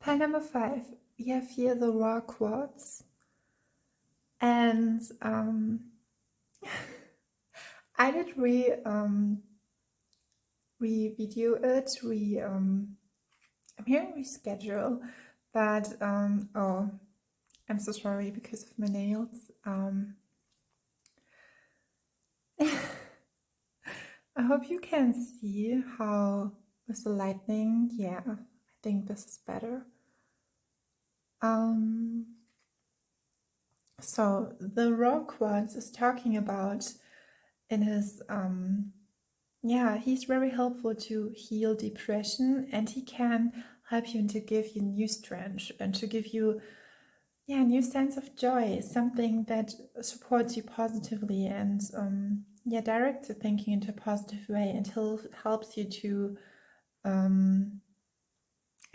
Pile number 5, we have here the raw quartz. And I did re-video it, I'm here reschedule, but oh, I'm so sorry because of my nails. I hope you can see how with the lightning, yeah, I think this is better. So the raw quartz is talking about in his yeah, he's very helpful to heal depression, and he can help you and to give you new strength and to give you a new sense of joy, something that supports you positively and directs your thinking into a positive way, and helps you to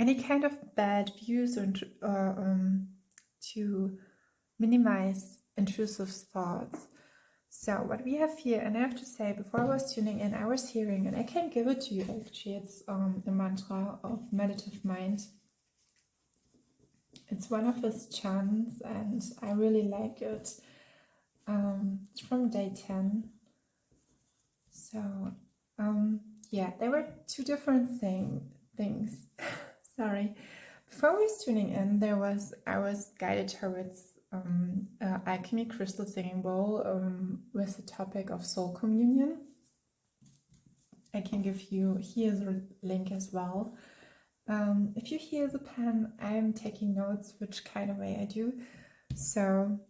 any kind of bad views and to minimize intrusive thoughts. So what we have here, and I have to say, before I was tuning in, I was hearing, and I can give it to you actually, it's a mantra of meditative mind. It's one of his chants and I really like it. It's from day 10. So yeah, there were two different things. Sorry. Before I was tuning in, I was guided towards alchemy crystal singing bowl with the topic of soul communion. I can give you here the link as well. If you hear the pen, I'm taking notes which kind of way I do. So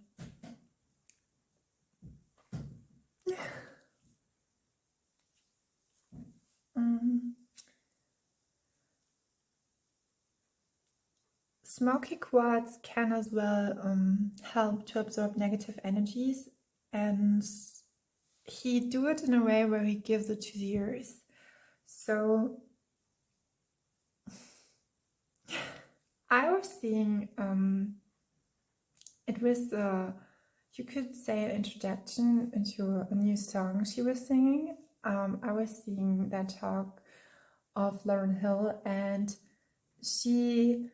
smoky quartz can as well help to absorb negative energies, and he do it in a way where he gives it to the earth. So I was seeing it was you could say an introduction into a new song she was singing. I was seeing that talk of Lauryn Hill, and she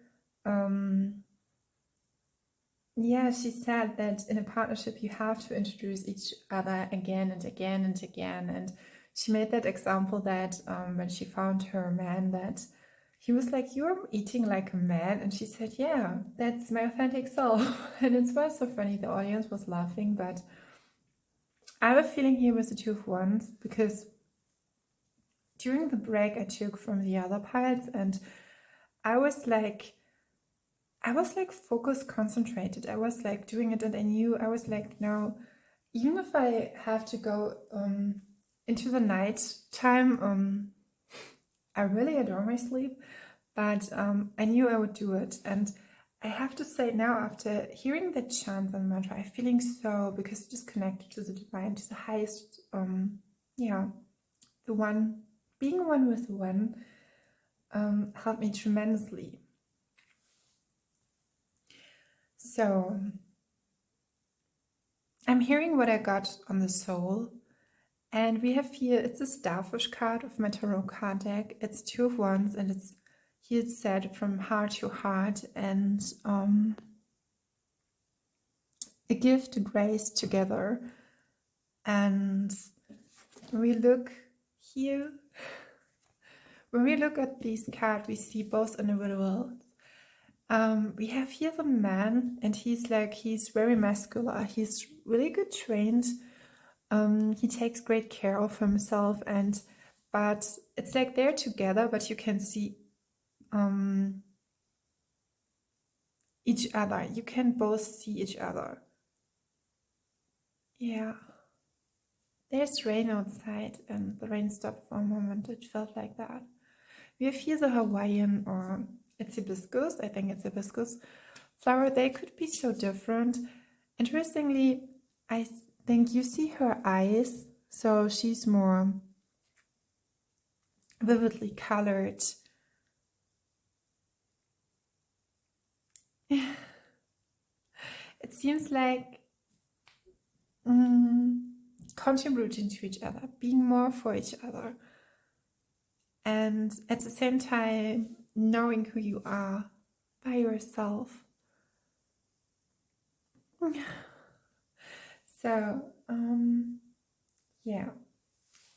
she said that in a partnership you have to introduce each other again and again and again, and she made that example that when she found her man, that he was like, "You're eating like a man," and she said, "Yeah, that's my authentic self." And it was so funny, the audience was laughing, but I have a feeling here with the 2 of Wands, because during the break I took from the other piles, and I was like focused, concentrated. I was like doing it, and I knew, I was like, no, even if I have to go into the night time, I really adore my sleep, but I knew I would do it. And I have to say now, after hearing the chant and mantra, I'm feeling so, because it just connected to the divine, to the highest, the one, being one with the one, helped me tremendously. So I'm hearing what I got on the soul, and we have here, it's a starfish card of my tarot card deck. It's 2 of Wands, and it's here it's said from heart to heart, and a gift, a grace together. And we look here, when we look at these cards, we see both individuals. We have here the man, and he's very muscular. He's really good trained. He takes great care of himself, but it's like they're together, but you can see each other. You can both see each other. Yeah. There's rain outside, and the rain stopped for a moment. It felt like that. We have here the Hawaiian, or it's hibiscus, I think it's hibiscus flower. They could be so different. Interestingly, I think you see her eyes, so she's more vividly colored. It seems like contributing to each other, being more for each other, and at the same time knowing who you are, by yourself. So, yeah,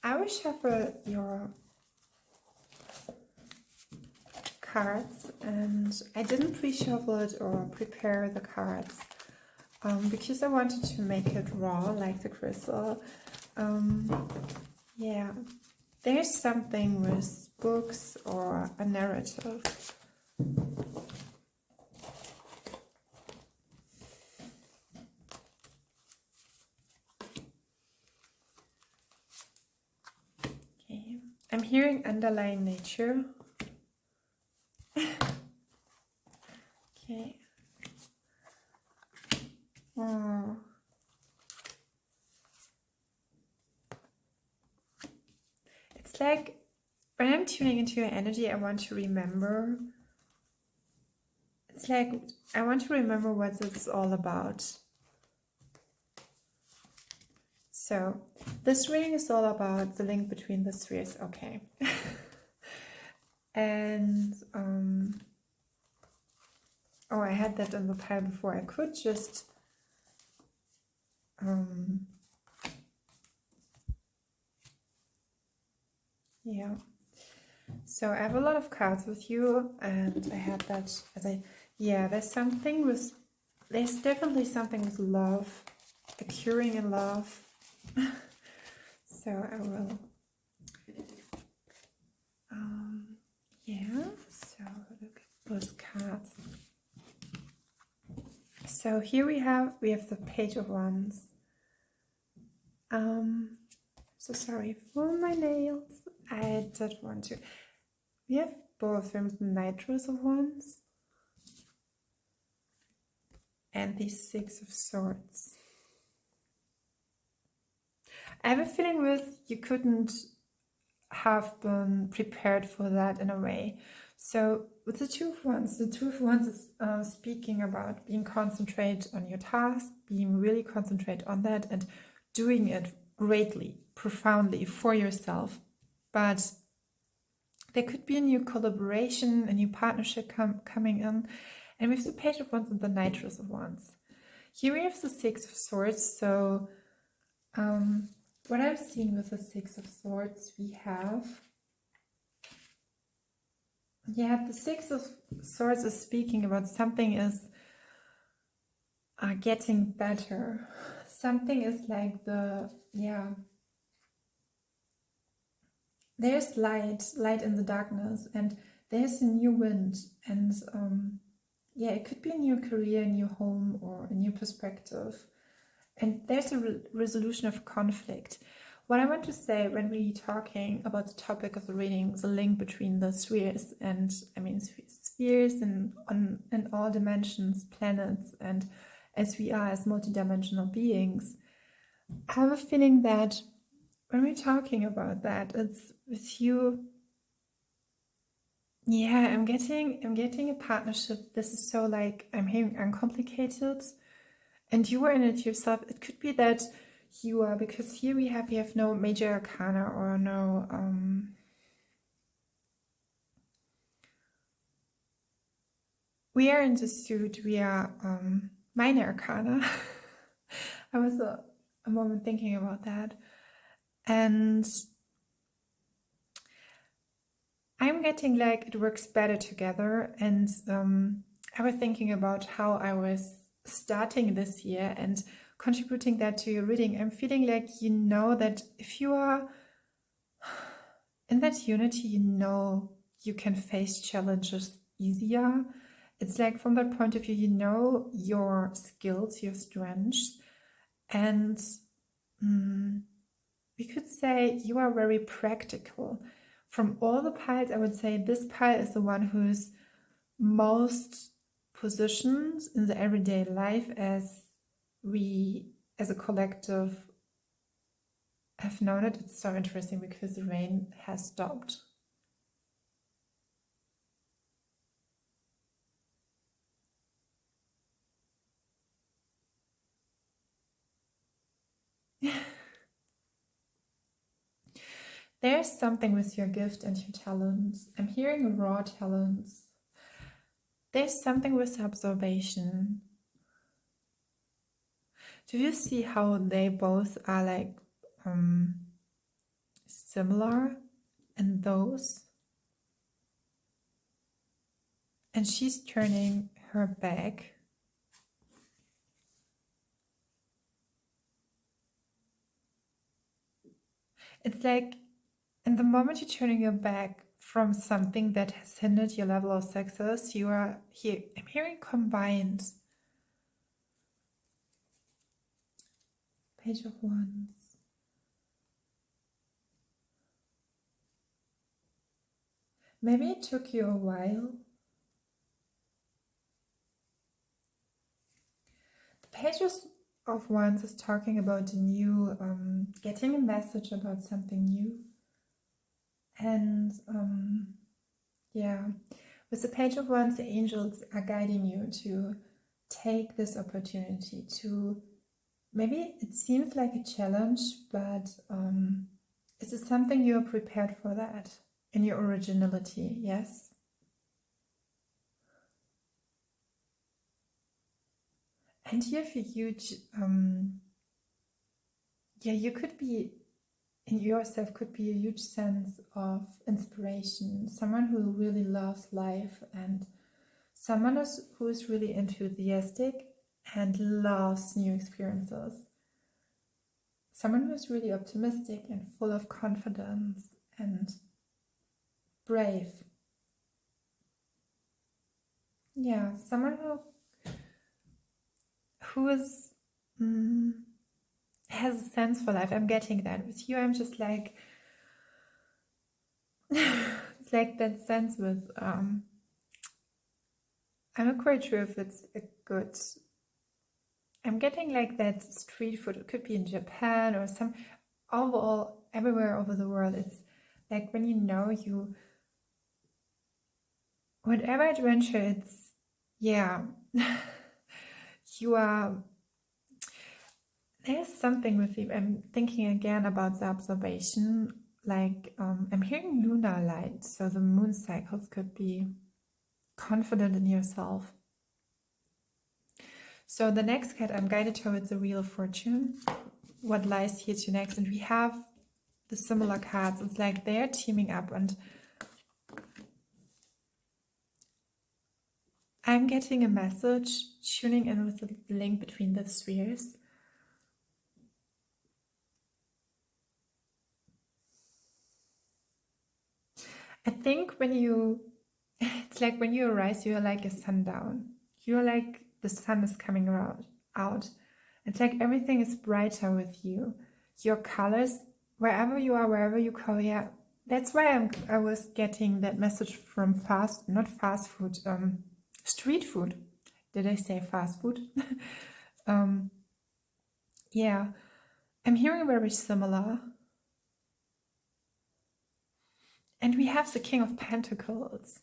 I will shuffle your cards, and I didn't pre-shuffle it or prepare the cards because I wanted to make it raw like the crystal. Yeah, there's something with books or a narrative. Okay, I'm hearing underlying nature. Okay. Oh. It's like when I'm tuning into your energy, I want to remember. It's like I want to remember what it's all about. So this reading is all about the link between the spheres. Okay. And oh, I had that in the pile before. I could just yeah. So I have a lot of cards with you, and I had that as there's definitely something with love, occurring in love. So I will so look at those cards. So here we have the Page of Wands. So sorry for my nails. I did want to. We have both the Knightress of Wands and the Six of Swords. I have a feeling you couldn't have been prepared for that in a way. So with the Two of Wands is speaking about being concentrated on your task, being really concentrated on that and doing it greatly, profoundly for yourself. But there could be a new collaboration, a new partnership coming in. And with the Page of Wands and the Knightress of Wands. Here we have the Six of Swords. So what I'm seeing with the Six of Swords, we have the Six of Swords is speaking about something is getting better. Something is like there's light in the darkness, and there's a new wind, and it could be a new career, a new home, or a new perspective. And there's a resolution of conflict. What I want to say when we're talking about the topic of the reading, the link between the spheres, and I mean spheres in all dimensions, planets, and as we are as multidimensional beings, I have a feeling that when we're talking about that, it's with you. Yeah, I'm getting a partnership. This is so like I'm hearing uncomplicated. And you are in it yourself. It could be that you are, because here we have no major arcana or no we are in the suit, we are minor arcana. I was a moment thinking about that. And I'm getting like it works better together. And I was thinking about how I was starting this year and contributing that to your reading. I'm feeling like that if you are in that unity, you can face challenges easier. It's like from that point of view, your skills, your strengths, and we could say you are very practical. From all the piles, I would say this pile is the one who's most positioned in the everyday life as we as a collective have known it. It's so interesting because the rain has stopped. There's something with your gift and your talents. I'm hearing raw talents. there's something with observation. Do you see how they both are like similar in those? And she's turning her back. It's like in the moment you're turning your back from something that has hindered your level of success, you are here. I'm hearing combined. Page of Wands. Maybe it took you a while. The Pages of Wands is talking about a new, getting a message about something new. And yeah, with the Page of Wands, the angels are guiding you to take this opportunity to, maybe it seems like a challenge, but is it something you're prepared for that in your originality? Yes. And you have a huge, yeah, you could be, in yourself could be a huge sense of inspiration, someone who really loves life and someone who is really enthusiastic and loves new experiences. Someone who is really optimistic and full of confidence and brave. Yeah, someone who is has a sense for life. I'm getting that. With you, I'm just like it's like that sense with I'm not quite sure if it's a good. I'm getting like that street food. It could be in Japan or some overall everywhere over the world. It's like when you know you whatever adventure it's, yeah. You are, there's something with you. I'm thinking again about the observation, like I'm hearing lunar light, so the moon cycles could be confident in yourself. So the next card, I'm guided towards the Wheel of Fortune. What lies here to next? And we have the similar cards. It's like they're teaming up, and I'm getting a message, tuning in with the link between the spheres. I think when you, it's like when you arise, you're like a sundown. You're like the sun is coming out. It's like everything is brighter with you. Your colors, wherever you are, wherever you go, yeah. That's why I was getting that message from not fast food, street food. Did I say fast food? Yeah, I'm hearing very similar. And we have the King of Pentacles.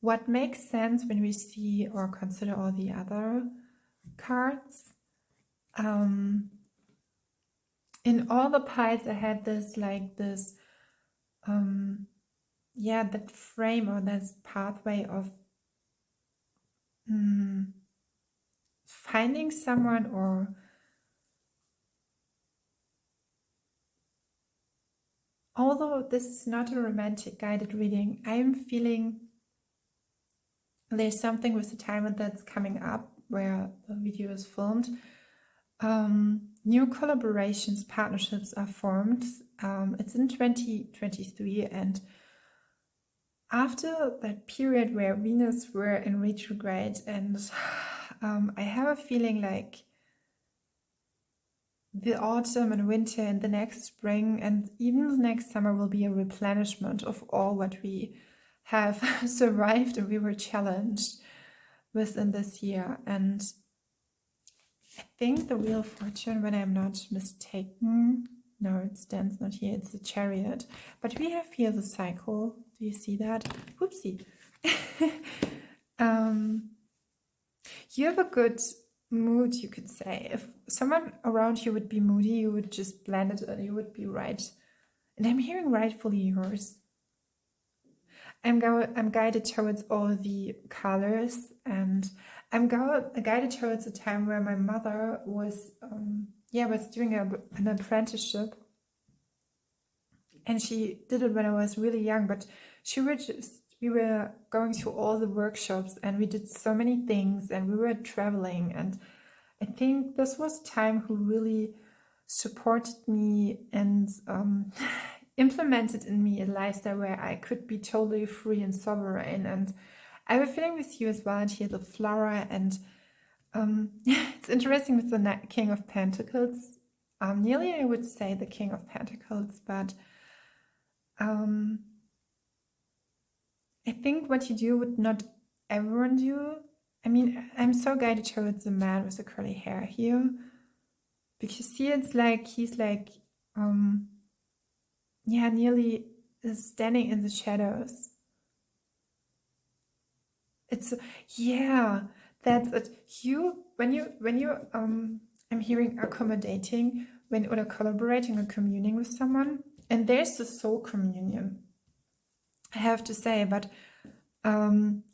What makes sense when we see or consider all the other cards? In all the piles, I had this yeah, that frame or this pathway of finding someone, or although this is not a romantic guided reading, I'm feeling there's something with the time that's coming up where the video is filmed. New collaborations, partnerships are formed. It's in 2023, and after that period where Venus were in retrograde, and I have a feeling like the autumn and winter and the next spring and even the next summer will be a replenishment of all what we have survived and we were challenged within this year. And I think the Wheel of Fortune, when I'm not mistaken, no, it stands not here, it's the Chariot. But we have here the cycle. Do you see that? Whoopsie. You have a good mood, you could say. If someone around you would be moody, you would just blend it and you would be right. And I'm hearing rightfully yours. I'm guided towards all the colors, and I'm guided towards a time where my mother was was doing an apprenticeship, and she did it when I was really young, but we were going to all the workshops, and we did so many things, and we were traveling, and I think this was a time who really supported me and implemented in me a lifestyle where I could be totally free and sovereign. And I have a feeling with you as well, and here the flora, and it's interesting with the King of Pentacles. Nearly I would say the King of Pentacles, but I think what you do would not everyone do. I mean, I'm so guided towards the man with the curly hair here, because see, it's like he's like nearly standing in the shadows. It's that's it. When you I'm hearing accommodating or collaborating or communing with someone, and there's the soul communion, I have to say, but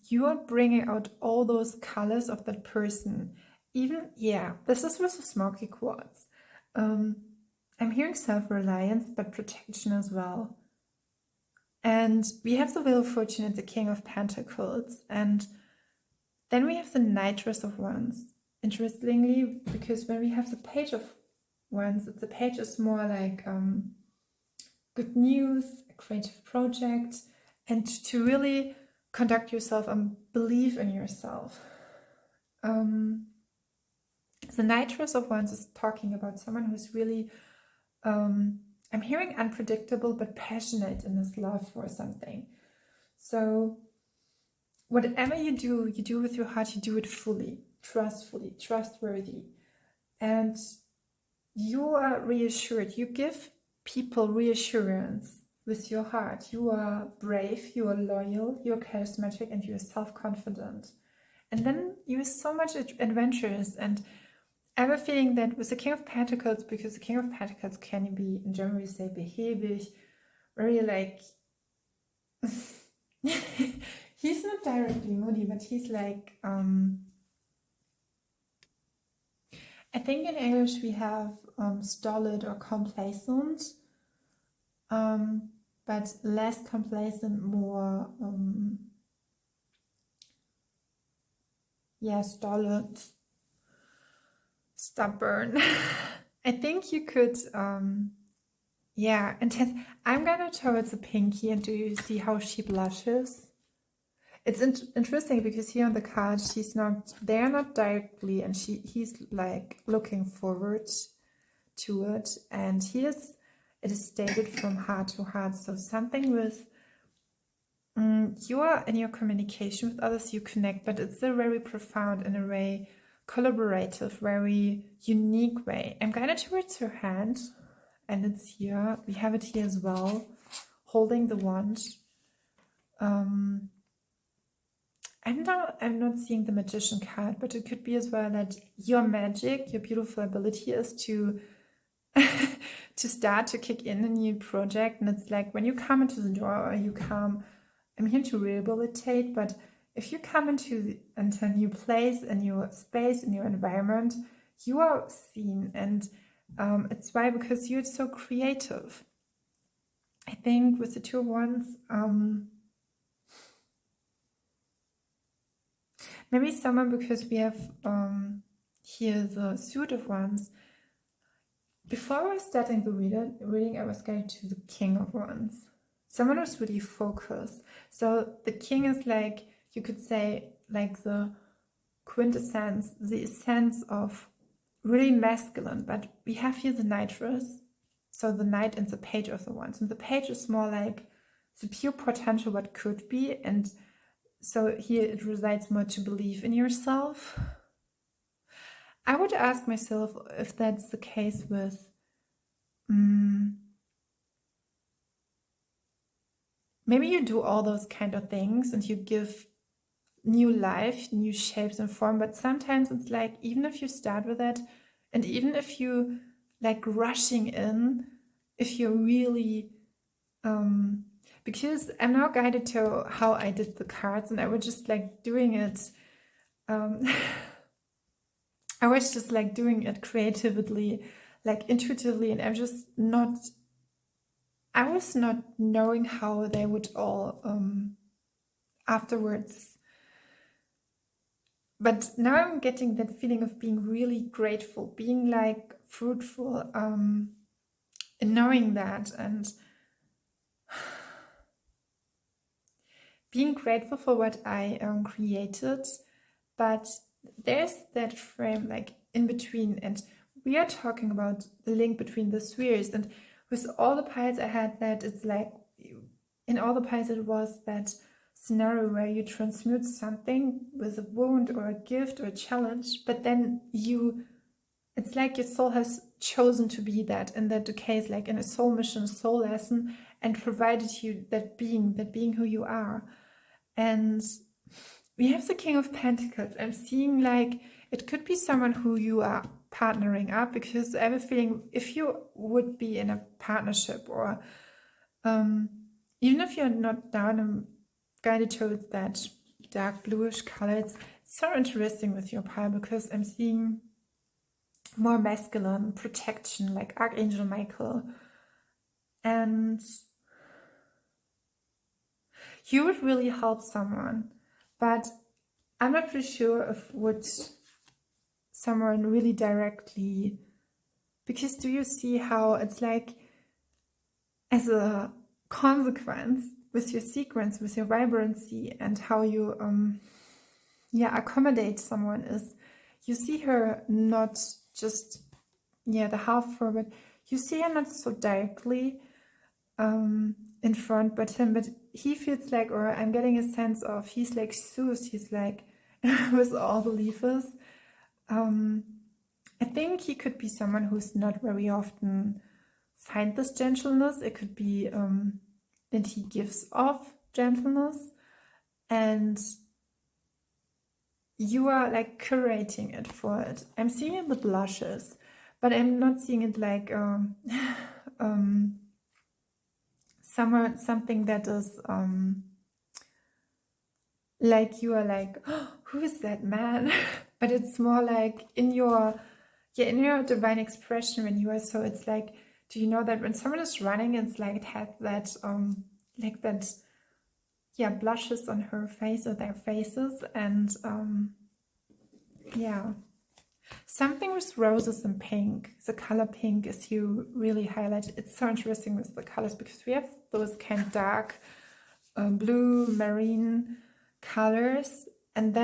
you are bringing out all those colors of that person. Even, this is with the smoky quartz. I'm hearing self-reliance, but protection as well. And we have the Wheel of Fortune and the King of Pentacles. And then we have the Knightress of Wands. Interestingly, because when we have the Page of Wands, the page is more like good news, a creative project, and to really conduct yourself and believe in yourself. The Knightress of Wands is talking about someone who's really, I'm hearing unpredictable but passionate in his love for something. So whatever you do with your heart, you do it fully, trustfully, trustworthy. And you are reassured. You give people reassurance with your heart. You are brave, you are loyal, you are charismatic, and you are self-confident. And then you are so much adventurous. And I have a feeling that with the King of Pentacles, because the King of Pentacles can be, in German we say behäbig, very like, he's not directly moody, but he's like, I think in English we have stolid or complacent, but less complacent, more, stolid, stubborn. I think you could, intense. I'm gonna towards the pinky, and do you see how she blushes? It's interesting because here on the card, they're not directly, and he's like looking forward to it, and it is stated from heart to heart. So something with you are in your communication with others, you connect, but it's a very profound and a very collaborative, very unique way. I'm guided towards her hand, and it's here. We have it here as well, holding the wand. I'm not seeing the Magician card, but it could be as well that your magic, your beautiful ability is to to start to kick in a new project. And it's like when you come into the door, or you come, I'm here to rehabilitate, but if you come into a new place, a new space, a new environment, you are seen. And it's why, because you're so creative. I think with the Two of Wands, maybe someone, because we have here the Suit of Wands. Before I was starting the reading, I was going to the King of Wands. Someone was really focused. So the King is like, you could say, like the quintessence, the essence of really masculine. But we have here the Knightress. So the Knight and the Page of the Wands. And the Page is more like the pure potential what could be. And so here it resides more to believe in yourself. I would ask myself if that's the case with maybe you do all those kind of things and you give new life, new shapes and form, but sometimes it's like, even if you start with it, and even if you like rushing in, if you're really because I'm now guided to how I did the cards, and I was just like doing it. I was just like doing it creatively, like intuitively, and I was not knowing how they would all afterwards. But now I'm getting that feeling of being really grateful, being like fruitful, and knowing that, and being grateful for what I created. But there's that frame like in between, and we are talking about the link between the spheres. And with all the piles I had, that it's like in all the piles it was that scenario where you transmute something with a wound or a gift or a challenge, but then it's like your soul has chosen to be that in that case, like in a soul mission, a soul lesson, and provided you that being who you are. And we have the King of Pentacles. I'm seeing like it could be someone who you are partnering up, because I have a feeling if you would be in a partnership, or even if you're not down, I'm guided towards that dark bluish color. It's so interesting with your pile, because I'm seeing more masculine protection, like Archangel Michael. And you would really help someone, but I'm not really sure if would someone really directly, because do you see how it's like as a consequence with your sequence, with your vibrancy, and how you accommodate someone is you see her not just the half forward, you see her not so directly in front, but he feels like, or I'm getting a sense of, he's like Zeus, he's like with all the levers. I think he could be someone who's not very often find this gentleness. It could be that he gives off gentleness, and you are like curating it for it. I'm seeing the blushes, but I'm not seeing it like something that is like you are like, oh, who is that man? But it's more like in your divine expression when you are. So it's like, do you know that when someone is running, it's like it has that like that blushes on her face or their faces, and something with roses and pink. The color pink is you really highlighted. It's so interesting with the colors, because we have those kind of dark blue, marine colors, and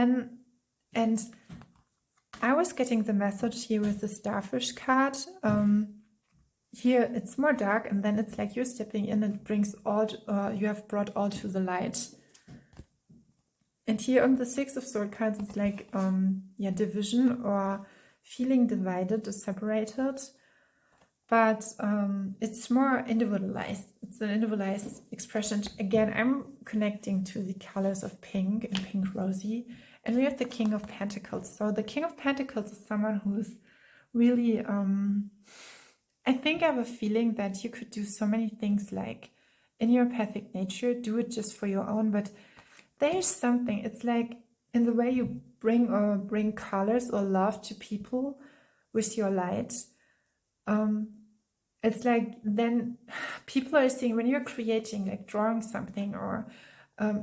I was getting the message here with the starfish card. Here it's more dark, and then it's like you're stepping in and brings all, you have brought all to the light. And here on the Six of Swords cards, it's like division, or feeling divided or separated. But it's more individualized. It's an individualized expression. Again, I'm connecting to the colors of pink and pink rosy. And we have the King of Pentacles. So the King of Pentacles is someone who's really, I think I have a feeling that you could do so many things, like in your empathic nature, do it just for your own. But there's something, it's like in the way you bring colors or love to people with your light. It's like then people are seeing when you're creating, like drawing something, or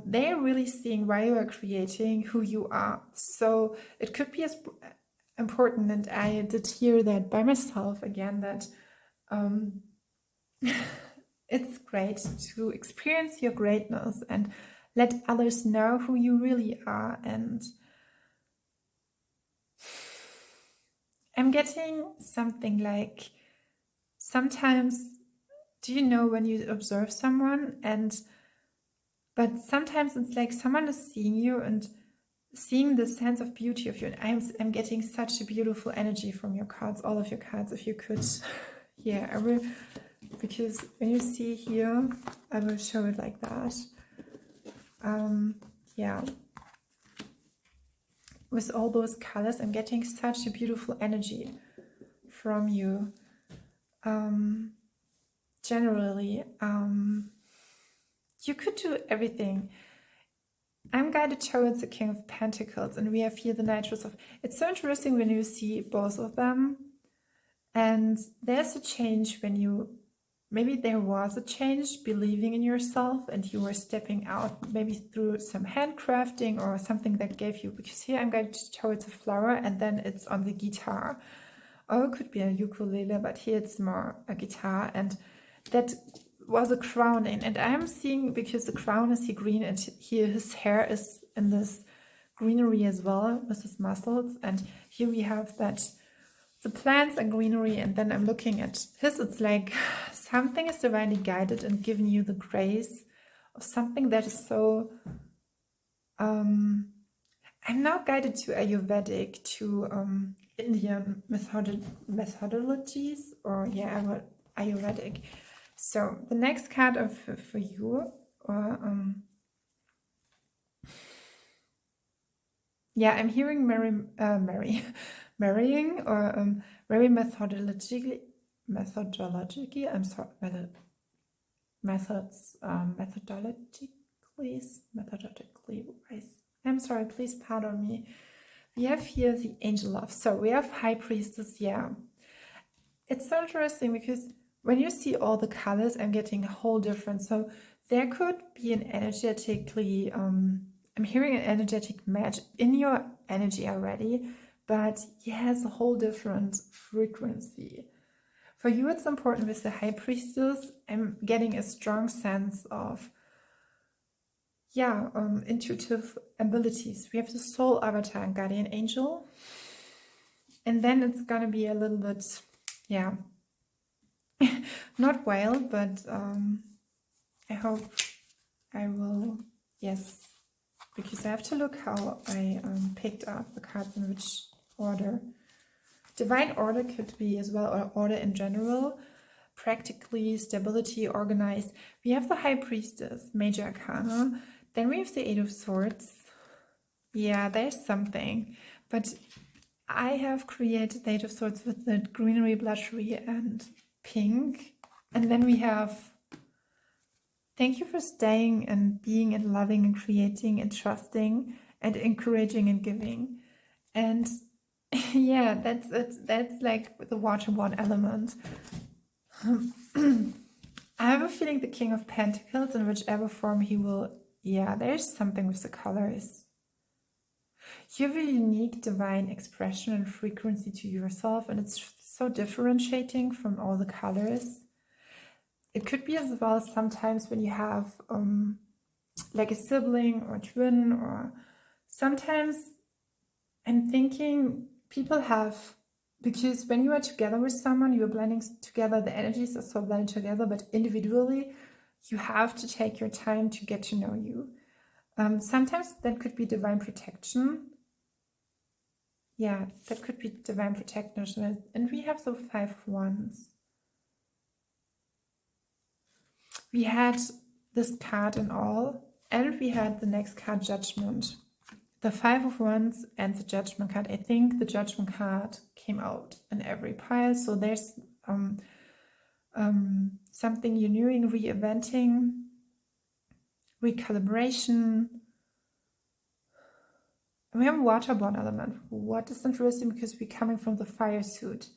they're really seeing why you are creating, who you are. So it could be as important, and I did hear that by myself again, that it's great to experience your greatness and let others know who you really are. And I'm getting something like, sometimes, do you know when you observe someone, but sometimes it's like someone is seeing you and seeing the sense of beauty of you. And I'm getting such a beautiful energy from your cards, all of your cards. If you could, I will, because when you see here, I will show it like that. With all those colors, I'm getting such a beautiful energy from you. Generally, you could do everything. I'm guided towards the King of Pentacles, and we have here the Knights of... It's so interesting when you see both of them. And there's a change when you... Maybe there was a change believing in yourself and you were stepping out, maybe through some handcrafting or something that gave you... Because here I'm guided towards a flower and then it's on the guitar. Or it could be a ukulele, but here it's more a guitar. And that was a crowning, and I'm seeing, because the crown is here green and here his hair is in this greenery as well with his muscles, and here we have that the plants are greenery, and then I'm looking at his, it's like something is divinely guided and giving you the grace of something that is so I'm now guided to Ayurvedic, to Indian methodologies, or yeah, Ayurvedic. So the next card for you, or yeah, I'm hearing marrying, or very methodologically. I'm sorry, methodologically wise. I'm sorry, please pardon me. We have here the Angel of... So we have High Priestess, yeah. It's so interesting because when you see all the colors, I'm getting a whole different. So there could be an energetically, I'm hearing an energetic match in your energy already, but yes, a whole different frequency. For you, it's important with the High Priestess. I'm getting a strong sense of, yeah, intuitive abilities. We have the Soul Avatar and Guardian Angel. And then it's going to be a little bit, yeah, not wild, but I hope I will, yes, because I have to look how I picked up the cards in which order. Divine order could be as well, or order in general, practically, stability, organized. We have the High Priestess, Major Arcana, then we have the Eight of Swords. Yeah, there's something, but I have created the Eight of Swords with the greenery, blushery, and pink. And then we have, thank you for staying and being and loving and creating and trusting and encouraging and giving. And yeah, that's like the water one element. I have a feeling the King of Pentacles, in whichever form he will, yeah, there's something with the colors. You have a unique divine expression and frequency to yourself, and it's so differentiating from all the colors. It could be as well sometimes when you have like a sibling or a twin, or sometimes I'm thinking people have, because when you are together with someone, you're blending together, the energies are so blended together, but individually you have to take your time to get to know you. Sometimes that could be divine protection. Yeah, that could be divine protection. And we have the Five of Wands. We had this card in all, and we had the next card, Judgment. The Five of Wands and the Judgment card. I think the Judgment card came out in every pile. So there's something you're doing, reinventing, recalibration. We have a waterborne element. What is interesting, because we're coming from the fire suit.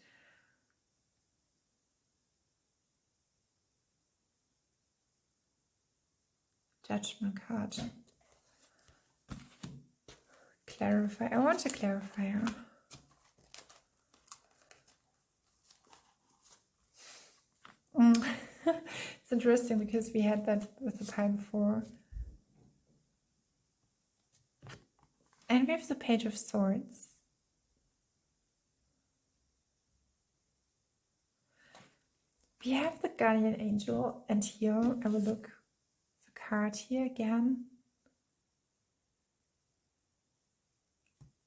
Judgment card. Clarify. I want a clarifier. It's interesting because we had that with the pile before. And we have the Page of Swords. We have the Guardian Angel, and here I will look the card here again.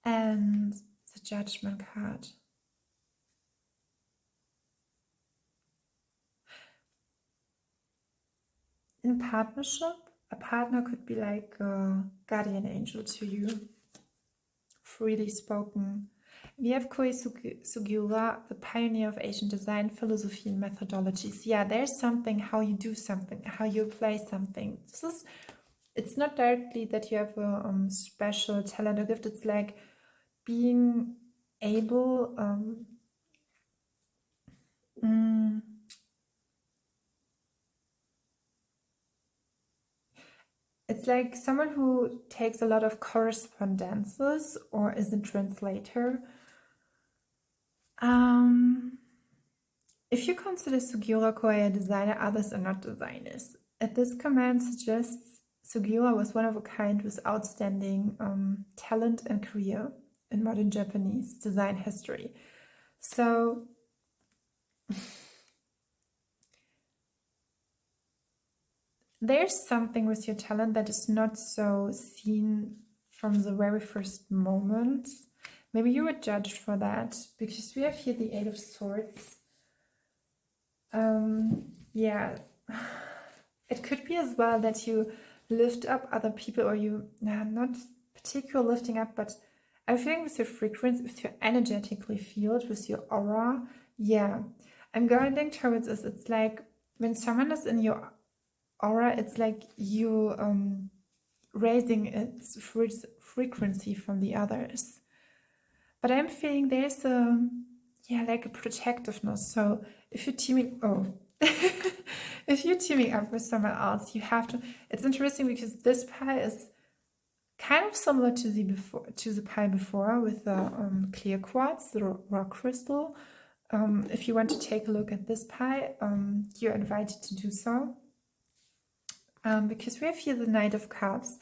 And the Judgment card. In partnership, a partner could be like a guardian angel to you. Freely spoken. We have Koei Sugiura, the pioneer of Asian design, philosophy, and methodologies. Yeah, there's something, how you do something, how you apply something. It's not directly that you have a special talent or gift. It's like being able, it's like someone who takes a lot of correspondences or is a translator. If you consider Sugiura Koei a designer, others are not designers. This command suggests Sugiura was one of a kind with outstanding talent and career in modern Japanese design history. So there's something with your talent that is not so seen from the very first moment. Maybe you were judged for that, because we have here the Eight of Swords. Yeah, it could be as well that you lift up other people, or you, not particular lifting up, but I'm feeling with your frequency, with your energetically field, with your aura. Yeah, I'm guiding towards this. It's like when someone is in your aura, it's like you raising its frequency from the others. But I'm feeling there's like a protectiveness. So if you're teaming, if you're teaming up with someone else, you have to. It's interesting because this pie is kind of similar to the pie before with the clear quartz, the rock crystal. If you want to take a look at this pie, you're invited to do so. Because we have here the Knight of Cups,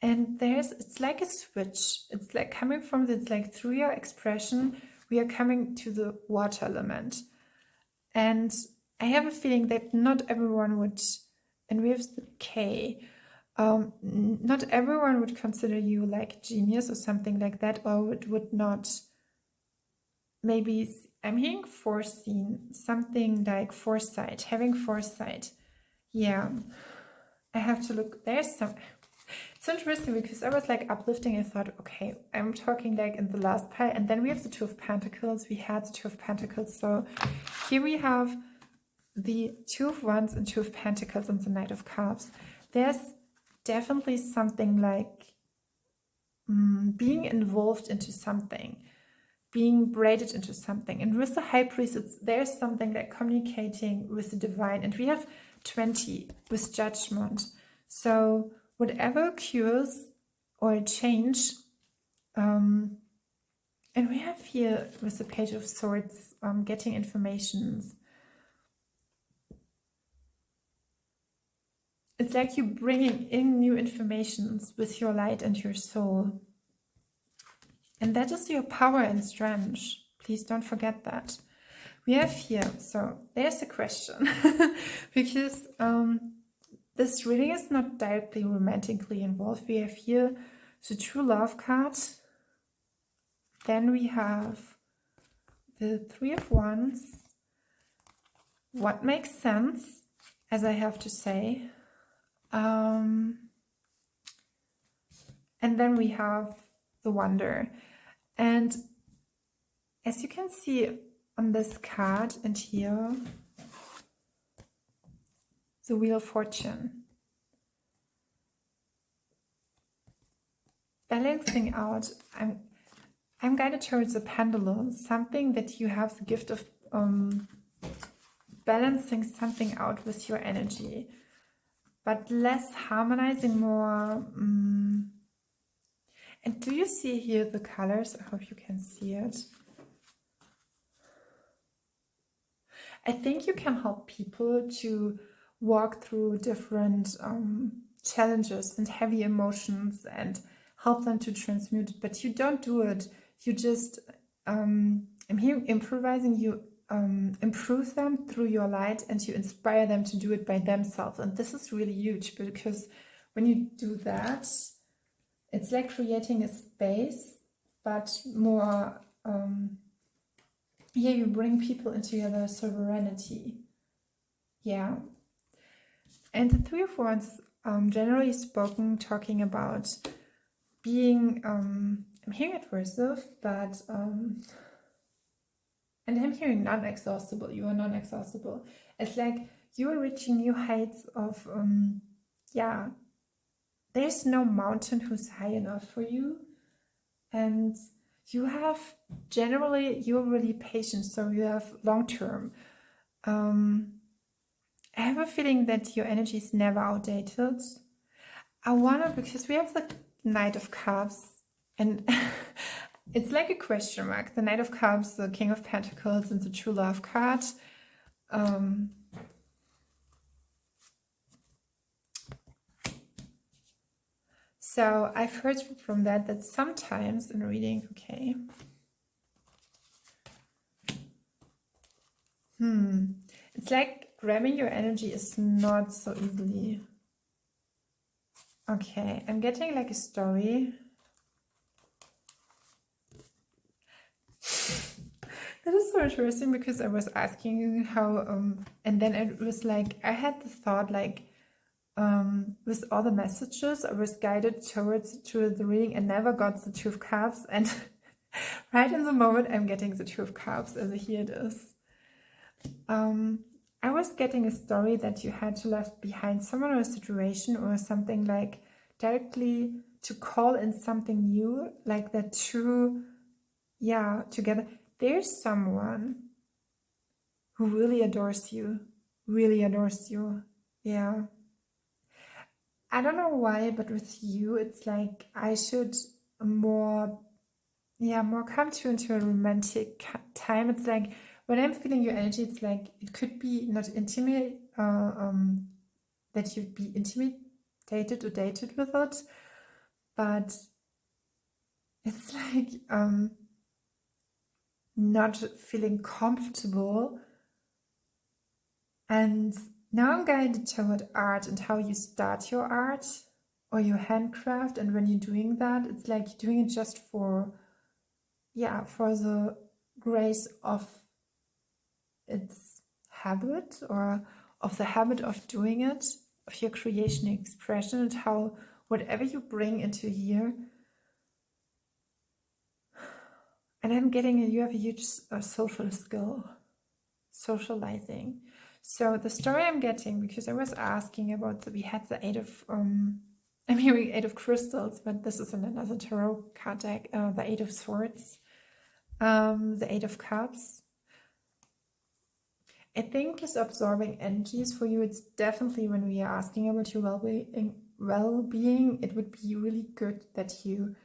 and it's like a switch. It's like coming from it's like through your expression, we are coming to the water element. And I have a feeling that not everyone would, and we have the K, not everyone would consider you like genius or something like that, or it would not, maybe, I'm hearing foreseen, something like foresight, having foresight. Yeah, I have to look, there's some, it's interesting because I was like uplifting. I thought, okay, I'm talking like in the last pie, and then we have the Two of Pentacles. We had the Two of Pentacles. So here we have the Two of Wands and Two of Pentacles and the Knight of Cups. There's definitely something like being involved into something, being braided into something. And with the High Priest, there's something like communicating with the divine. And we have 20 with Judgment. So whatever occurs or change, and we have here with the Page of Swords, getting informations. It's like you bringing in new informations with your light and your soul. And that is your power and strength. Please don't forget that. We have here, so there's a question. Because this reading is not directly romantically involved. We have here the True Love card. Then we have the Three of Wands. What makes sense, as I have to say. And then we have the Wonder. And as you can see on this card and here, the Wheel of Fortune. Balancing out. I'm guided towards the pendulum, something that you have the gift of balancing something out with your energy, but less harmonizing, more. And do you see here the colors? I hope you can see it. I think you can help people to walk through different challenges and heavy emotions and help them to transmute it, but you don't do it. You just, I'm here improvising, you improve them through your light and you inspire them to do it by themselves. And this is really huge, because when you do that, it's like creating a space, but more, you bring people into their sovereignty. Yeah. And the Three of Wands, generally spoken, talking about being I'm hearing adversive, but and I'm hearing non-exhaustible. You are non-exhaustible. It's like you are reaching new heights of yeah. There's no mountain who's high enough for you, and you have generally you're really patient, so you have long term. I have a feeling that your energy is never outdated. I wanna, because we have the Knight of Cups, and it's like a question mark. The Knight of Cups, the King of Pentacles, and the True Love card. So I've heard from that sometimes in reading, okay. It's like grabbing your energy is not so easily. Okay, I'm getting like a story. That is so interesting because I was asking you how, and then it was like, I had the thought like, with all the messages, I was guided to the reading and never got the Two of Cups. And right in the moment, I'm getting the Two of Cups, and here it is. I was getting a story that you had to leave behind someone or a situation or something, like directly to call in something new, like that two, yeah, together. There's someone who really adores you, yeah. I don't know why, but with you, it's like I should more come into a romantic time. It's like when I'm feeling your energy, it's like it could be not intimate, that you'd be intimidated or dated with it, but it's like not feeling comfortable. And now I'm guided toward art and how you start your art or your handcraft. And when you're doing that, it's like you're doing it just for the grace of its habit, or of the habit of doing it, of your creation expression, and how whatever you bring into here. And I'm getting you have a huge social skill, socializing. So the story I'm getting, because I was asking about we had the Eight of I'm hearing Eight of Crystals, but this is in another tarot card deck, the Eight of Swords, the Eight of Cups. I think with absorbing energies for you, it's definitely, when we are asking about your well-being, it would be really good that you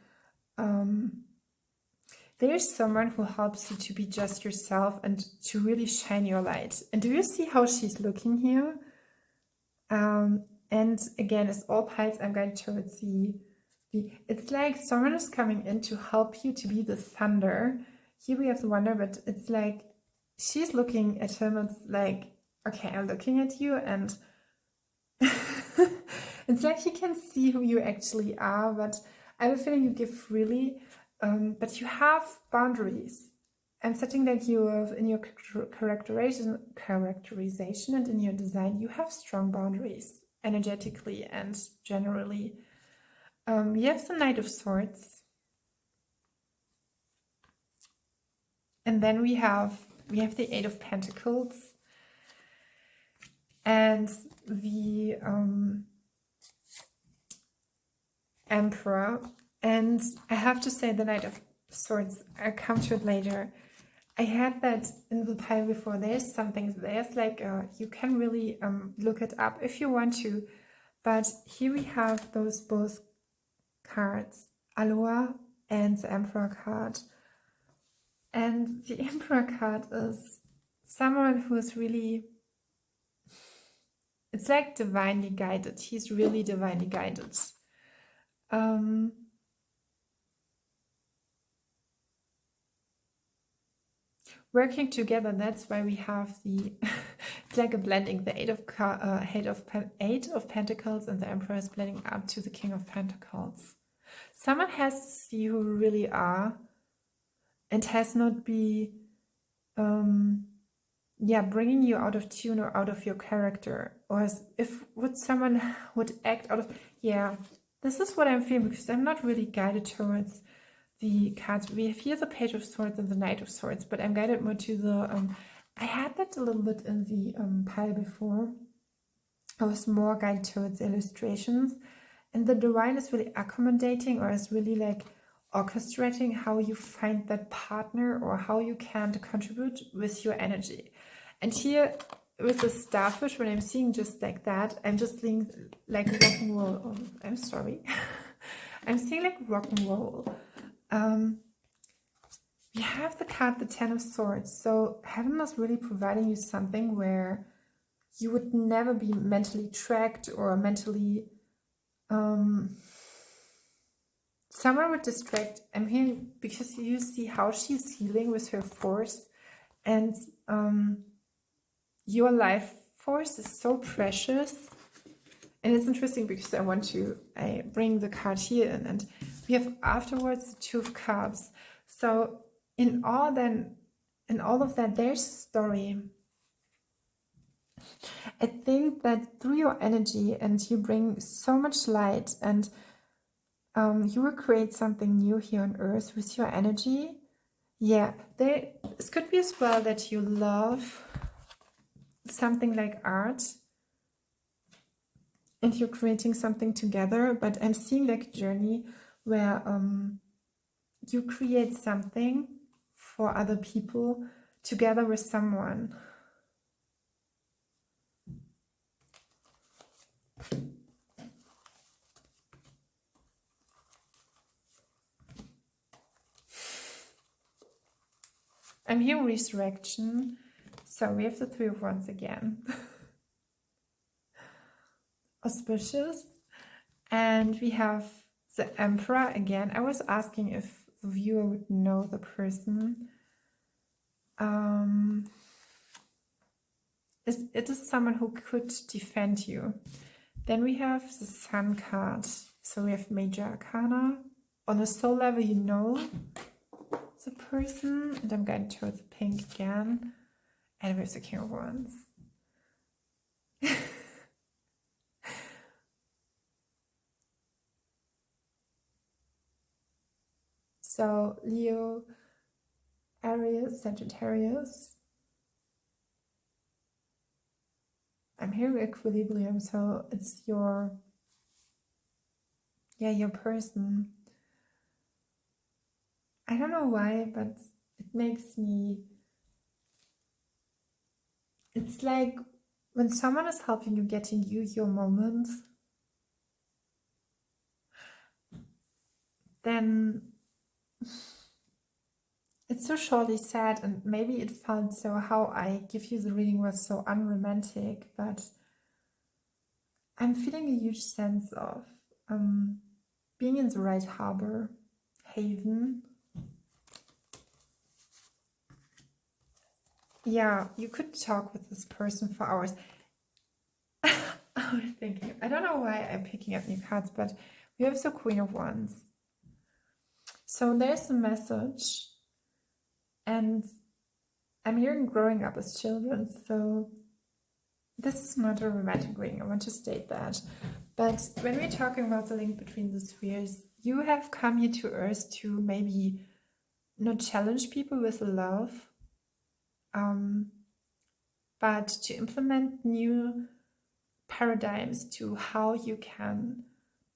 there's someone who helps you to be just yourself and to really shine your light. And do you see how she's looking here? And again, it's all piles. I'm going towards the it's like someone is coming in to help you to be the thunder. Here we have the wonder, but it's like she's looking at him. It's like, okay, I'm looking at you, and it's like he can see who you actually are, but I have a feeling you give freely. But you have boundaries. I'm setting that you have in your characterization and in your design, you have strong boundaries energetically and generally. You have the Knight of Swords, and then we have the Eight of Pentacles and the Emperor. And I have to say, the Knight of Swords, I'll come to it later. I had that in the pile before. There's something, there's like, you can really look it up if you want to. But here we have those both cards, Aloha and the Emperor card. And the Emperor card is someone who is really, it's like divinely guided. He's really divinely guided. Working together, that's why we have the it's like a blending, the Eight of Pentacles, and the Emperor is blending up to the King of Pentacles. Someone has to see who you really are and has not be bringing you out of tune or out of your character, or if someone would act out of, this is what I'm feeling, because I'm not really guided towards the cards. We have here the Page of Swords and the Knight of Swords, but I'm guided more to the, I had that a little bit in the pile before. I was more guided towards illustrations. And the Divine is really accommodating, or is really like orchestrating how you find that partner or how you can contribute with your energy. And here with the starfish, when I'm seeing just like that, I'm just seeing like rock and roll. Oh, I'm sorry. I'm seeing like rock and roll. We have the card, the Ten of Swords. So heaven is really providing you something where you would never be mentally tracked or mentally... someone would distract. I'm here because you see how she's healing with her force, and your life force is so precious. And it's interesting because I bring the card here in, and we have afterwards the Two of Cups. So in all of that, there's a story. I think that through your energy, and you bring so much light, and you will create something new here on earth with your energy. Yeah, this could be as well that you love something like art and you're creating something together, but I'm seeing like a journey where you create something for other people together with someone. I'm here resurrection, so we have the Three of Wands again. Auspicious, and we have the Emperor again. I was asking if the viewer would know the person. It is someone who could defend you. Then we have the Sun card. So we have Major Arcana. On a soul level, you know the person. And I'm going to the pink again. And we have the King of Wands. So Leo, Aries, Sagittarius. I'm hearing equilibrium, so it's your person. I don't know why, but it makes me... It's like when someone is helping you, getting you your moment, then it's so surely sad, and maybe it felt so, how I give you the reading was so unromantic, but I'm feeling a huge sense of being in the right harbor, haven. Yeah, you could talk with this person for hours. Thank you. I don't know why I'm picking up new cards, but we have the Queen of Wands. So there's a message, and I'm hearing growing up as children, so this is not a romantic reading, I want to state that. But when we're talking about the link between the spheres, you have come here to Earth to maybe not challenge people with love, but to implement new paradigms to how you can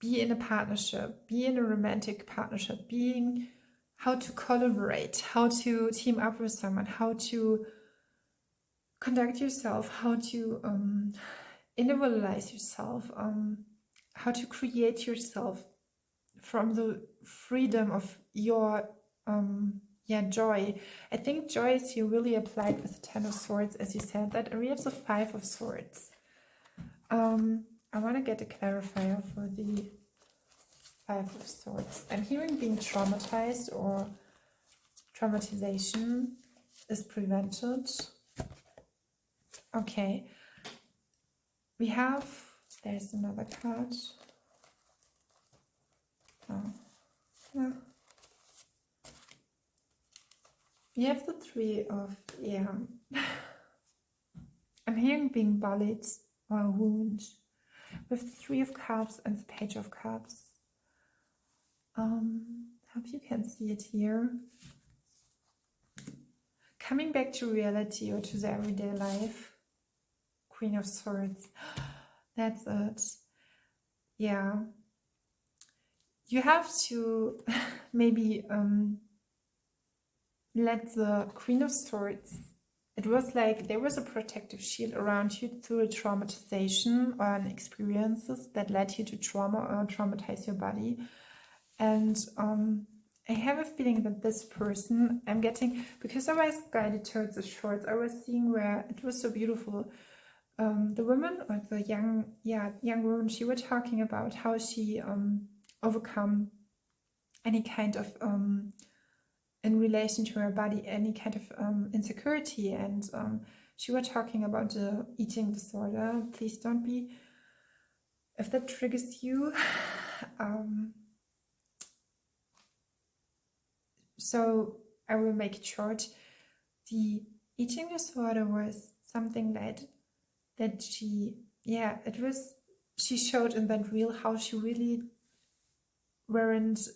be in a partnership, be in a romantic partnership, how to collaborate, how to team up with someone, how to conduct yourself, how to individualize yourself, how to create yourself from the freedom of your joy. I think joy is here really applied with the Ten of Swords, as you said that, and we have the Five of Swords. I want to get a clarifier for the Five of Swords. I'm hearing being traumatized or traumatization is prevented. Okay. There's another card. Oh. Yeah. We have the Three of, I'm hearing being bullied or wounded with the Three of Cups and the Page of Cups. How hope you can see it here. Coming back to reality or to the everyday life. Queen of Swords. That's it. Yeah. You have to maybe let the Queen of Swords, it was like there was a protective shield around you through a traumatization or an experiences that led you to trauma or traumatize your body. And I have a feeling that this person, I'm getting, because I was guided towards the shorts, I was seeing where it was so beautiful. The woman or the young woman, she was talking about how she overcome any kind of in relation to her body, any kind of insecurity, and she was talking about the eating disorder. Please don't be, if that triggers you. So I will make it short. The eating disorder was something that she, it was, she showed in that reel how she really weren't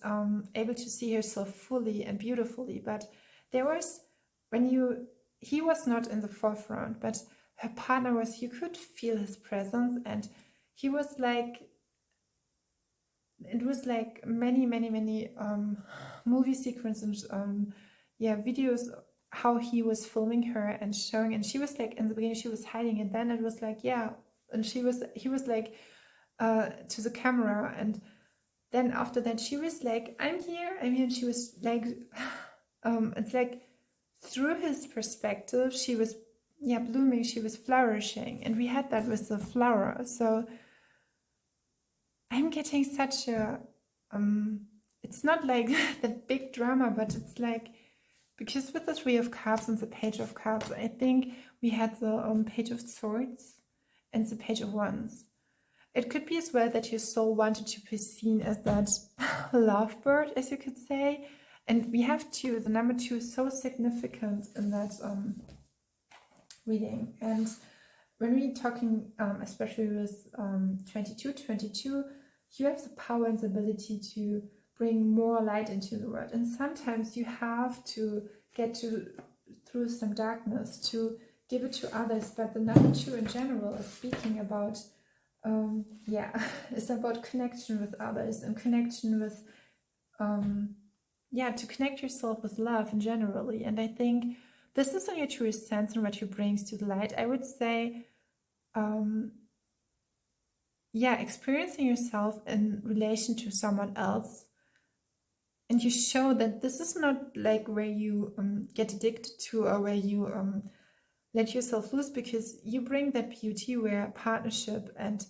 able to see herself fully and beautifully. But there was, he was not in the forefront, but her partner was, you could feel his presence, and he was like, it was like many movie sequences, videos, how he was filming her and showing, and she was like, in the beginning she was hiding, and then it was like, and he was like to the camera, and then after that she was like, I'm here, and she was like it's like through his perspective she was blooming, she was flourishing, and we had that with the flower. So I'm getting such a it's not like the big drama, but it's like, because with the Three of Cups and the Page of Cups, I think we had the Page of Swords and the Page of Wands. It could be as well that your soul wanted to be seen as that lovebird, as you could say. And we have two, the number 2 is so significant in that reading. And when we're talking, especially with 22, you have the power and the ability to bring more light into the world. And sometimes you have to get through some darkness to give it to others. But the number 2 in general is speaking about, it's about connection with others and connection with, to connect yourself with love in generally. And I think this is in your truest sense and what you brings to the light. I would say, experiencing yourself in relation to someone else, and you show that this is not like where you get addicted to, or where you let yourself loose, because you bring that beauty where partnership and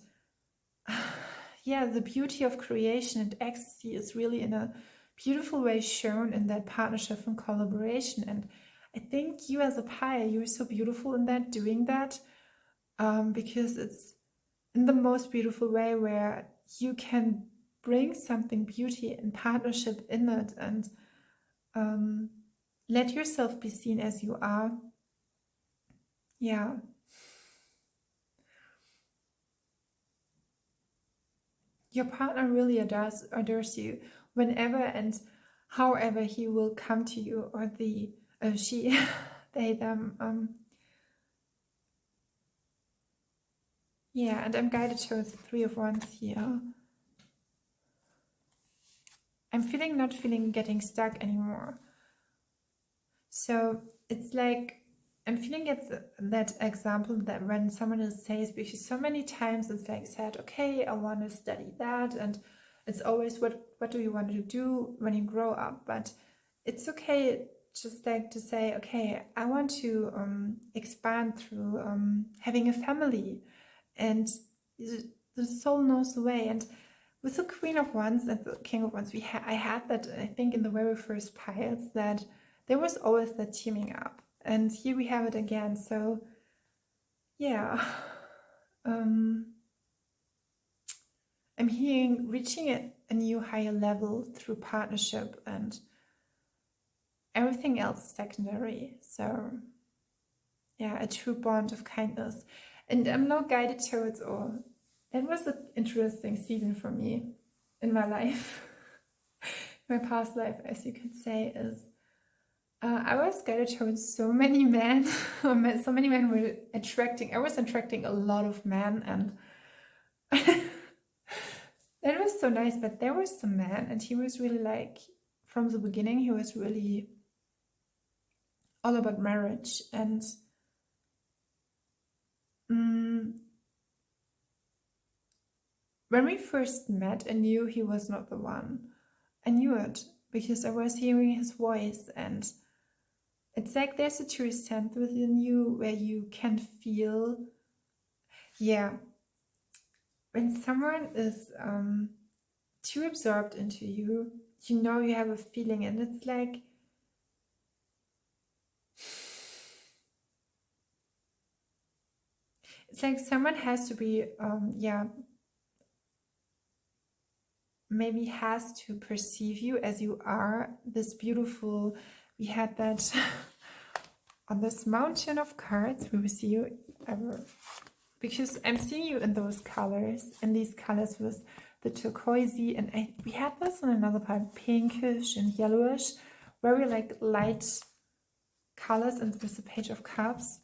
the beauty of creation and ecstasy is really in a beautiful way shown in that partnership and collaboration. And I think you as a Pi, you're so beautiful in that, doing that, because it's in the most beautiful way where you can bring something beauty and partnership in it, and let yourself be seen as you are. Your partner really adores you whenever and however he will come to you, or she, they, them. And I'm guided towards the Three of Wands here. I'm not feeling getting stuck anymore. So it's like, I'm feeling it's that example that when someone says, because so many times it's like said, okay, I want to study that, and it's always what do you want to do when you grow up? But it's okay just like to say, okay, I want to expand through having a family, and the soul knows the way. And with the Queen of Wands and the King of Wands, I had that, I think, in the very first piles, that there was always that teaming up. And here we have it again. So, I'm hearing reaching a new higher level through partnership, and everything else is secondary. So, a true bond of kindness. And I'm now guided towards all. That was an interesting season for me in my life. my past life, as you could say, is I was guided towards so many men. So many men were attracting. I was attracting a lot of men, and that was so nice. But there was some man, and he was really like, from the beginning, he was really all about marriage. And when we first met, I knew he was not the one. I knew it because I was hearing his voice, and it's like there's a true sense within you where you can feel, yeah, when someone is too absorbed into you, you know you have a feeling, and it's like someone has to be, yeah, maybe has to perceive you as you are, this beautiful. We had that on this mountain of cards. We will see you ever, because I'm seeing you in those colors, and these colors was the turquoisey, and we had this on another part, pinkish and yellowish, very like light colors, and with the Page of Cups.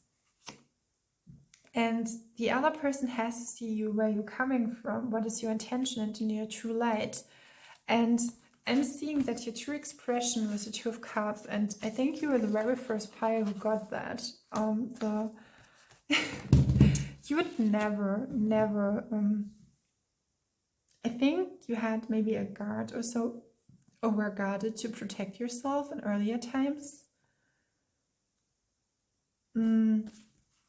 And the other person has to see you, where you're coming from, what is your intention, and in your true light. And I'm seeing that your true expression was the Two of Cups, and I think you were the very first pile who got that. You would never, I think you had maybe a guard or so, or were guarded to protect yourself in earlier times.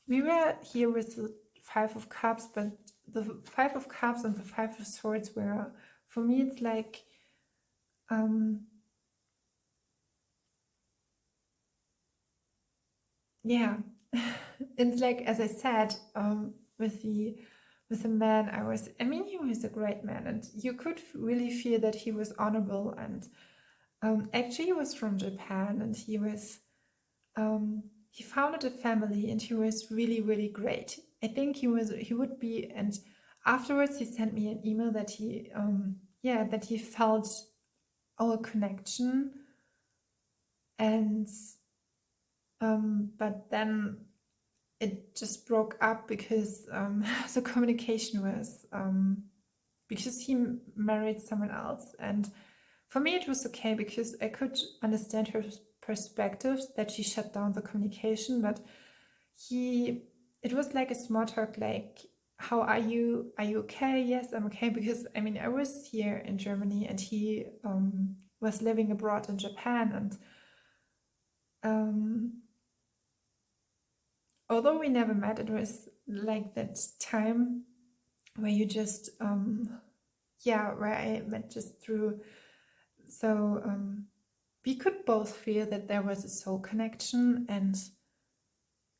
We were here with the Five of Cups, but the Five of Cups and the Five of Swords were, for me, it's like, yeah, it's like, as I said, with the man, I mean, he was a great man, and you could really feel that he was honorable, and actually he was from Japan, and he was, he founded a family, and he was really, really great. I think he would be, and afterwards he sent me an email that he, yeah, that he felt our connection, and but then it just broke up because the communication was, because he married someone else, and for me it was okay because I could understand her perspective that she shut down the communication, but it was like a small talk, like, how are you okay? Yes, I'm okay, because I mean, I was here in Germany, and he was living abroad in Japan, and although we never met, it was like that time where you just yeah, where I met just through, so we could both feel that there was a soul connection, and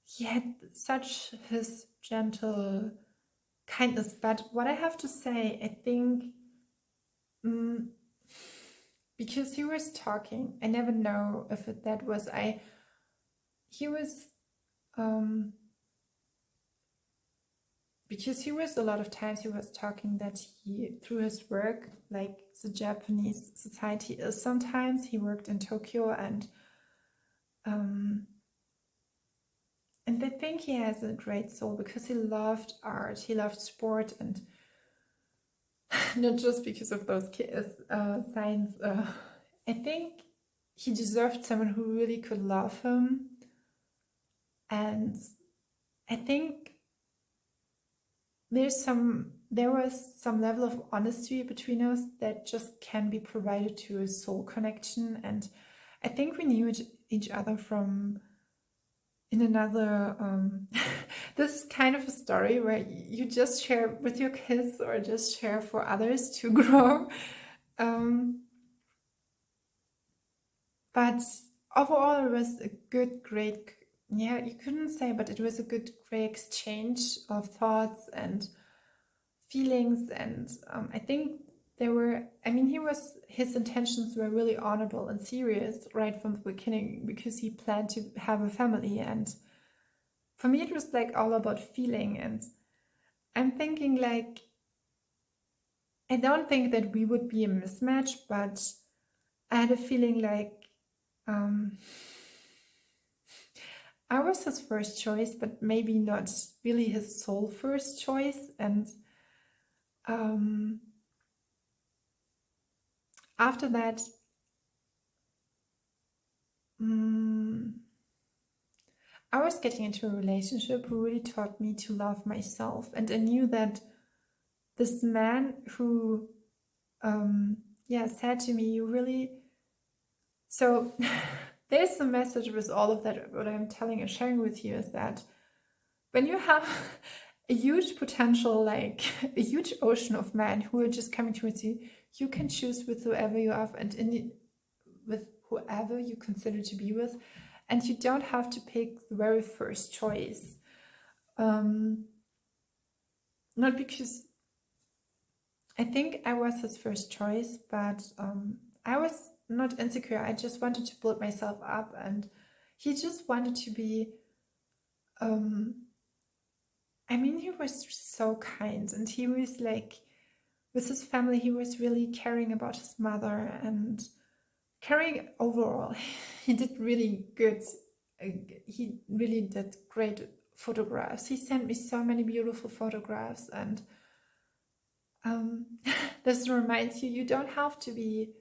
he had such his gentle kindness. But what I have to say, I think, because he was talking, I never know if that was he was, because he was, a lot of times he was talking that he, through his work, like the Japanese society is sometimes, he worked in Tokyo, and I think he has a great soul because he loved art, he loved sport, and not just because of those signs. I think he deserved someone who really could love him, and I think there was some level of honesty between us that just can be provided to a soul connection, and I think we knew each other from in another this is kind of a story where you just share with your kids or just share for others to grow, but overall it was a great, yeah, you couldn't say, but it was a great exchange of thoughts and feelings, and I think I mean, his intentions were really honorable and serious right from the beginning, because he planned to have a family, and for me it was like all about feeling, and I'm thinking, like, I don't think that we would be a mismatch, but I had a feeling like I was his first choice, but maybe not really his sole first choice. And after that, I was getting into a relationship who really taught me to love myself. And I knew that this man who, said to me, you really... So there's a message with all of that. What I'm telling and sharing with you is that when you have a huge potential, like a huge ocean of men who are just coming towards you, you can choose with whoever you have and with whoever you consider to be with, and you don't have to pick the very first choice. Not because I think I was his first choice, but I was not insecure. I just wanted to build myself up, and he just wanted to be... I mean, he was so kind, and he was like, with his family, he was really caring about his mother and caring overall. He did really good. He really did great photographs. He sent me so many beautiful photographs, and this reminds you, you don't have to be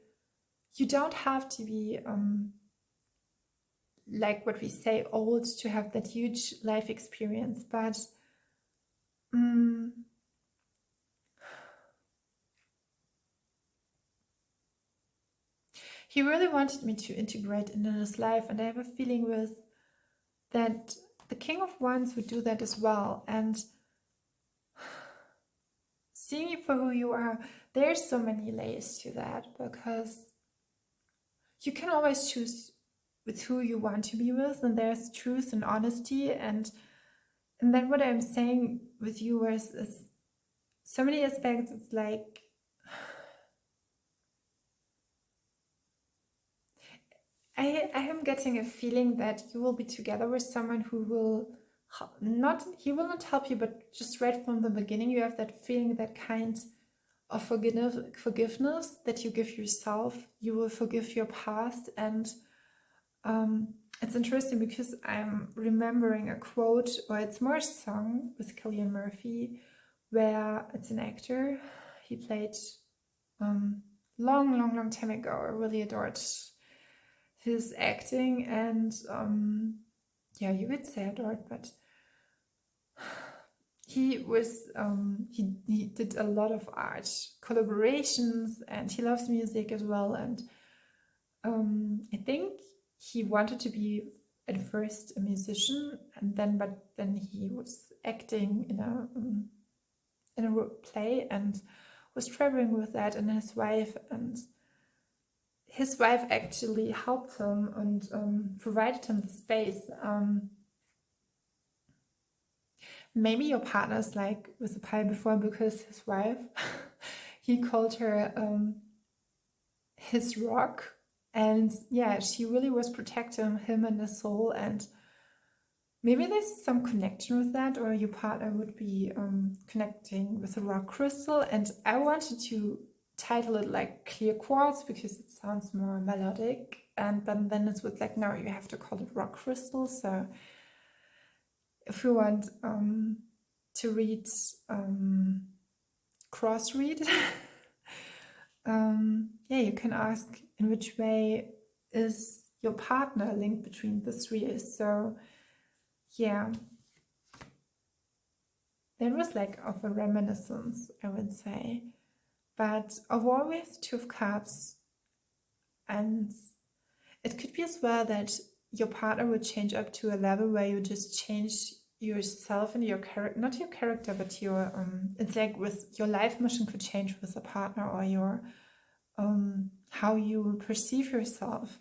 like what we say, old, to have that huge life experience, but he really wanted me to integrate into his life, and I have a feeling with that the King of Wands would do that as well. And seeing you for who you are, there's so many layers to that, because you can always choose with who you want to be with, and there's truth and honesty, and then what I'm saying with you is so many aspects. It's like, I am getting a feeling that you will be together with someone who will not help you, but just right from the beginning, you have that feeling, that kind of forgiveness that you give yourself. You will forgive your past. And it's interesting because I'm remembering a quote, or it's more a song with Cillian Murphy, where it's an actor. He played long time ago. I really adored his acting, and you would say adored, but he was he did a lot of art collaborations, and he loves music as well. And I think he wanted to be at first a musician, and then he was acting in a play and was traveling with that, and his wife actually helped him and provided him the space. Maybe your partner's like with the pie before, because his wife, he called her his rock. And yeah, she really was protecting him and his soul. And maybe there's some connection with that, or your partner would be connecting with a rock crystal. And I wanted to title it like clear quartz, because it sounds more melodic. But then it's with like, no, you have to call it rock crystal. So if you want to read, cross-read, you can ask in which way is your partner linked between the three. So yeah, that was like of a reminiscence, I would say. But overall, we have Two of Cups, and it could be as well that your partner would change up to a level where you just change yourself and your character, not your character, but your it's like with your life mission could change with a partner, or your how you perceive yourself.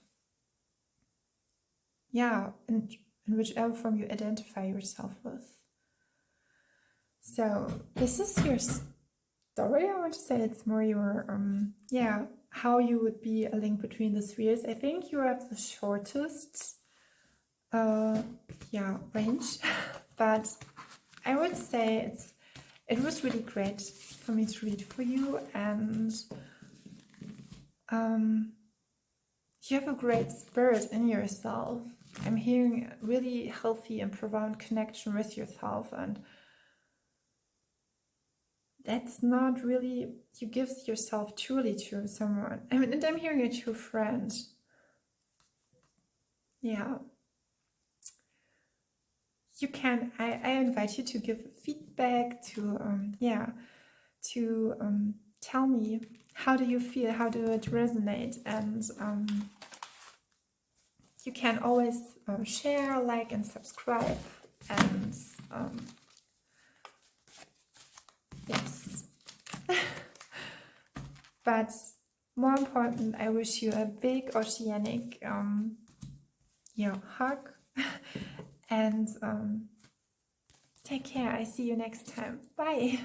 Yeah, and in whichever form you identify yourself with. So this is your story. I want to say it's more your how you would be a link between the spheres. I think you have the shortest range, but I would say it was really great for me to read for you. And you have a great spirit in yourself. I'm hearing a really healthy and profound connection with yourself, and that's not really, you give yourself truly to someone. I mean, and I'm hearing a true friend. Yeah. You can, I invite you to give feedback, to, tell me, how do you feel, how do it resonate, and you can always share, like, and subscribe, and yes. But more important, I wish you a big oceanic hug, and take care. I see you next time. Bye.